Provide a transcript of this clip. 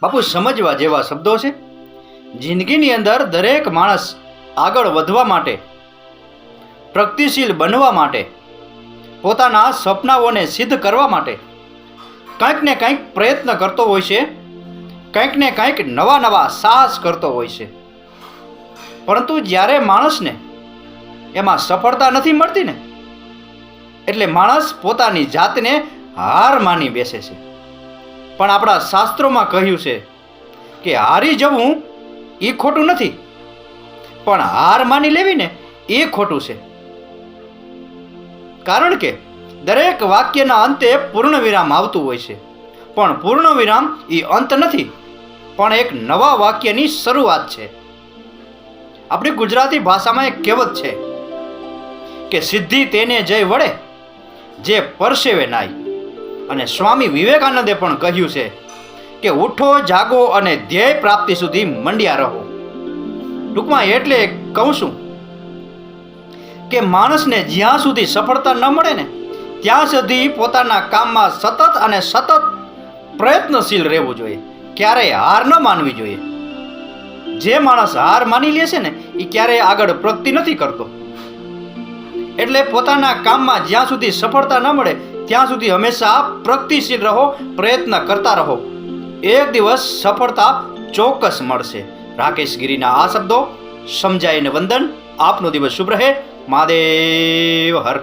બાપુ સમજવા જેવા શબ્દો છે. જિંદગીની અંદર દરેક માણસ આગળ વધવા માટે, પ્રગતિશીલ બનવા માટે, પોતાના સપનાઓને સિદ્ધ કરવા માટે કંઈક ને કંઈક પ્રયત્ન કરતો હોય છે, કંઈક ને કંઈક નવા નવા સાહસ કરતો હોય છે. પરંતુ જ્યારે માણસને એમાં સફળતા નથી મળતી ને, એટલે માણસ પોતાની જાતને હાર માની બેસે છે. પણ આપણા શાસ્ત્રોમાં કહ્યું છે કે હારી જવું એ ખોટું નથી, પણ હાર માની લેવી ને એ ખોટું છે. કારણ કે દરેક વાક્યના અંતે પૂર્ણ વિરામ આવતું હોય છે, પણ પૂર્ણ વિરામ એ અંત નથી, પણ એક નવા વાક્યની શરૂઆત છે. આપણી ગુજરાતી ભાષામાં એક કહેવત છે કે સિદ્ધિ તેને જય વડે જે પરસેવે નાય. અને સ્વામી વિવેકાનંદે પણ કહ્યું છે કે ઉઠો, જાગો અને ધ્યેય પ્રાપ્તિ સુધી મંડ્યા રહો. ટૂંકમાં એટલે કહું છું કે માણસને જ્યાં સુધી સફળતા ન મળે ને ત્યાં સુધી પોતાના કામમાં સતત અને સતત પ્રયત્નશીલ રહેવું જોઈએ, ક્યારેય હાર ન માનવી જોઈએ. જે માણસ હાર માની લે છે ને એ ક્યારેય આગળ પ્રગતિ નથી કરતો. એટલે પોતાના કામમાં જ્યાં સુધી સફળતા ન મળે ત્યાં સુધી હંમેશા પ્રગતિશીલ રહો, પ્રયત્ન કરતા રહો. એક દિવસ સફળતા ચોક્કસ મળશે. રાકેશ ગિરીના આ શબ્દો સમજાઈને વંદન. આપનો દિવસ શુભ રહે. મહાદેવ હર.